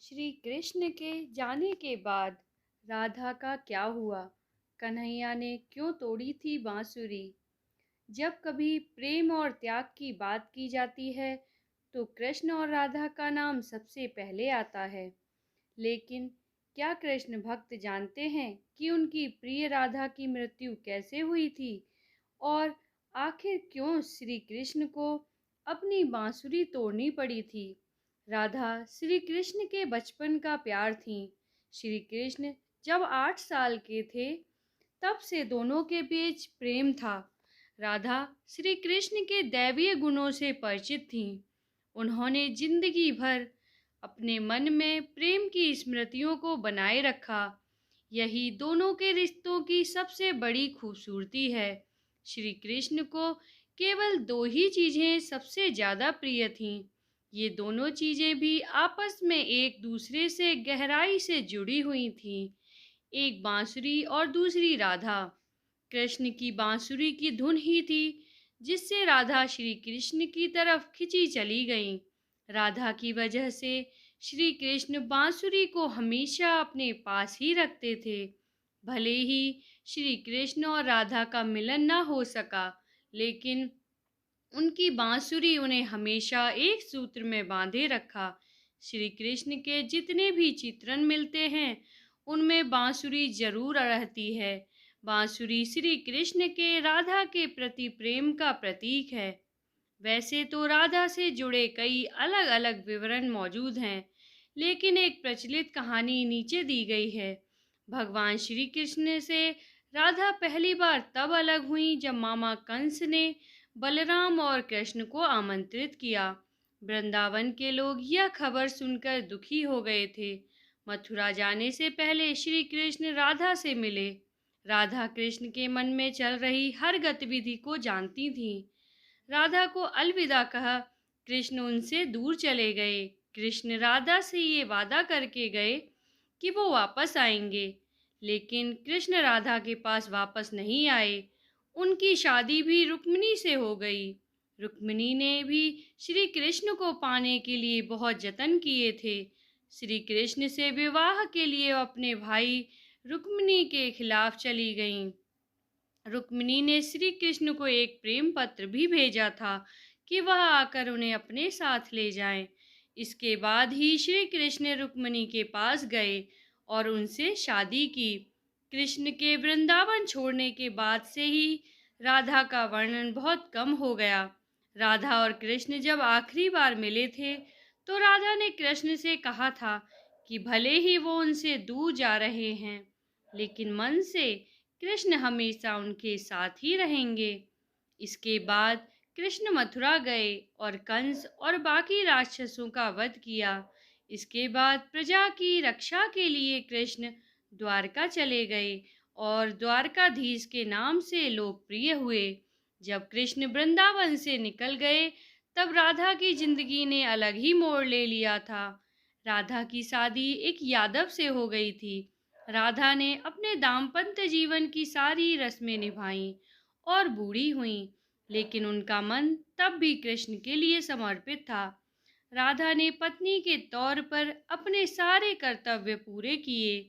श्री कृष्ण के जाने के बाद राधा का क्या हुआ? कन्हैया ने क्यों तोड़ी थी बांसुरी? जब कभी प्रेम और त्याग की बात की जाती है, तो कृष्ण और राधा का नाम सबसे पहले आता है। लेकिन क्या कृष्ण भक्त जानते हैं कि उनकी प्रिय राधा की मृत्यु कैसे हुई थी? और आखिर क्यों श्री कृष्ण को अपनी बांसुरी तोड़नी पड़ी थी? राधा श्री कृष्ण के बचपन का प्यार थी। श्री कृष्ण जब 8 साल के थे, तब से दोनों के बीच प्रेम था। राधा श्री कृष्ण के दैवीय गुणों से परिचित थीं। उन्होंने जिंदगी भर अपने मन में प्रेम की स्मृतियों को बनाए रखा। यही दोनों के रिश्तों की सबसे बड़ी खूबसूरती है। श्री कृष्ण को केवल दो ही चीज़ें सबसे ज़्यादा प्रिय थीं। ये दोनों चीज़ें भी आपस में एक दूसरे से गहराई से जुड़ी हुई थीं। एक बांसुरी और दूसरी राधा। कृष्ण की बांसुरी की धुन ही थी जिससे राधा श्री कृष्ण की तरफ खिंची चली गईं। राधा की वजह से श्री कृष्ण बांसुरी को हमेशा अपने पास ही रखते थे। भले ही श्री कृष्ण और राधा का मिलन न हो सका, लेकिन उनकी बांसुरी उन्हें हमेशा एक सूत्र में बांधे रखा। श्री कृष्ण के जितने भी चित्रण मिलते हैं, उनमें बांसुरी जरूर रहती है। बांसुरी श्री कृष्ण के राधा के प्रति प्रेम का प्रतीक है। वैसे तो राधा से जुड़े कई अलग अलग विवरण मौजूद हैं, लेकिन एक प्रचलित कहानी नीचे दी गई है। भगवान श्री कृष्ण से राधा पहली बार तब अलग हुई जब मामा कंस ने बलराम और कृष्ण को आमंत्रित किया। वृंदावन के लोग यह खबर सुनकर दुखी हो गए थे। मथुरा जाने से पहले श्री कृष्ण राधा से मिले। राधा कृष्ण के मन में चल रही हर गतिविधि को जानती थी। राधा को अलविदा कहा कृष्ण उनसे दूर चले गए। कृष्ण राधा से ये वादा करके गए कि वो वापस आएंगे, लेकिन कृष्ण राधा के पास वापस नहीं आए। उनकी शादी भी रुक्मिणी से हो गई। रुक्मिणी ने भी श्री कृष्ण को पाने के लिए बहुत जतन किए थे। श्री कृष्ण से विवाह के लिए अपने भाई रुक्मिणी के खिलाफ चली गईं। रुक्मिणी ने श्री कृष्ण को एक प्रेम पत्र भी भेजा था कि वह आकर उन्हें अपने साथ ले जाएं। इसके बाद ही श्री कृष्ण रुक्मिणी के पास गए और उनसे शादी की। कृष्ण के वृंदावन छोड़ने के बाद से ही राधा का वर्णन बहुत कम हो गया। राधा और कृष्ण जब आखिरी बार मिले थे, तो राधा ने कृष्ण से कहा था कि भले ही वो उनसे दूर जा रहे हैं, लेकिन मन से कृष्ण हमेशा उनके साथ ही रहेंगे। इसके बाद कृष्ण मथुरा गए और कंस और बाकी राक्षसों का वध किया। इसके बाद प्रजा की रक्षा के लिए कृष्ण द्वारका चले गए और द्वारकाधीश के नाम से लोकप्रिय हुए। जब कृष्ण वृंदावन से निकल गए, तब राधा की जिंदगी ने अलग ही मोड़ ले लिया था। राधा की शादी एक यादव से हो गई थी। राधा ने अपने दाम्पत्य जीवन की सारी रस्में निभाईं और बूढ़ी हुईं, लेकिन उनका मन तब भी कृष्ण के लिए समर्पित था। राधा ने पत्नी के तौर पर अपने सारे कर्तव्य पूरे किए।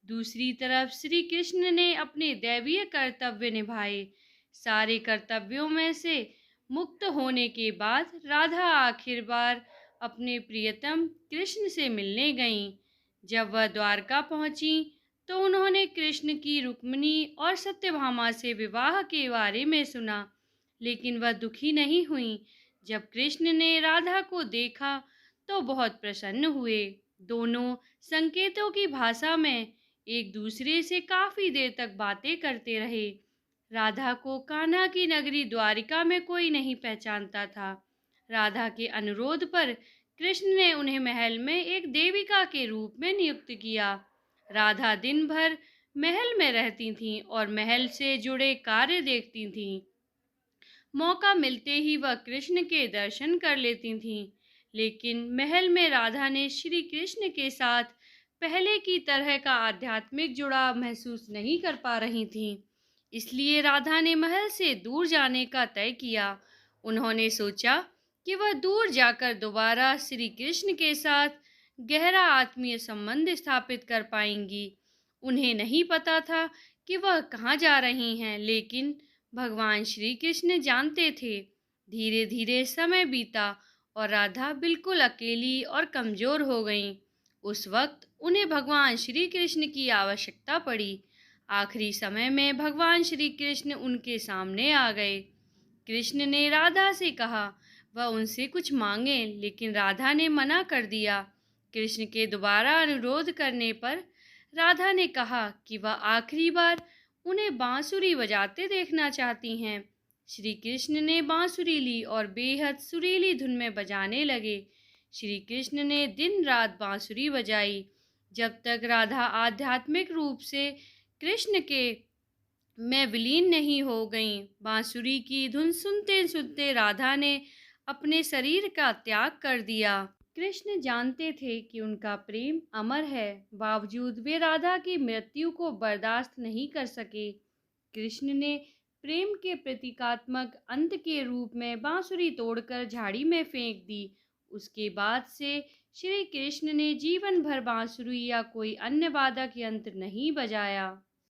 दूसरी तरफ श्री कृष्ण ने अपने दैवीय कर्तव्य निभाए। सारे कर्तव्यों में से मुक्त होने के बाद राधा आखिर बार अपने प्रियतम कृष्ण से मिलने गईं। जब वह द्वारका पहुंची, तो उन्होंने कृष्ण की रुक्मिणी और सत्यभामा से विवाह के बारे में सुना, लेकिन वह दुखी नहीं हुई। जब कृष्ण ने राधा को देखा, तो बहुत प्रसन्न हुए। दोनों संकेतों की भाषा में एक दूसरे से काफी देर तक बातें करते रहे। राधा को कान्हा की नगरी द्वारिका में कोई नहीं पहचानता था। राधा के अनुरोध पर कृष्ण ने उन्हें महल में एक देविका के रूप में नियुक्त किया। राधा दिन भर महल में रहती थीं और महल से जुड़े कार्य देखती थीं। मौका मिलते ही वह कृष्ण के दर्शन कर लेती थीं, लेकिन महल में राधा ने श्री कृष्ण के साथ पहले की तरह का आध्यात्मिक जुड़ाव महसूस नहीं कर पा रही थीं। इसलिए राधा ने महल से दूर जाने का तय किया। उन्होंने सोचा कि वह दूर जाकर दोबारा श्री कृष्ण के साथ गहरा आत्मीय संबंध स्थापित कर पाएंगी। उन्हें नहीं पता था कि वह कहाँ जा रही हैं, लेकिन भगवान श्री कृष्ण जानते थे। धीरे धीरे समय बीता और राधा बिल्कुल अकेली और कमज़ोर हो गईं। उस वक्त उन्हें भगवान श्री कृष्ण की आवश्यकता पड़ी। आखिरी समय में भगवान श्री कृष्ण उनके सामने आ गए। कृष्ण ने राधा से कहा वह उनसे कुछ मांगे, लेकिन राधा ने मना कर दिया। कृष्ण के दोबारा अनुरोध करने पर राधा ने कहा कि वह आखिरी बार उन्हें बांसुरी बजाते देखना चाहती हैं। श्री कृष्ण ने बांसुरी ली और बेहद सुरीली धुन में बजाने लगे। श्री कृष्ण ने दिन रात बांसुरी बजाई, जब तक राधा आध्यात्मिक रूप से कृष्ण के में विलीन नहीं हो गईं। बांसुरी की धुन सुनते सुनते राधा ने अपने शरीर का त्याग कर दिया। कृष्ण जानते थे कि उनका प्रेम अमर है, बावजूद वे राधा की मृत्यु को बर्दाश्त नहीं कर सके। कृष्ण ने प्रेम के प्रतीकात्मक अंत के रूप में बांसुरी तोड़कर झाड़ी में फेंक दी। उसके बाद से श्री कृष्ण ने जीवन भर बांसुरी या कोई अन्य वादक यंत्र नहीं बजाया।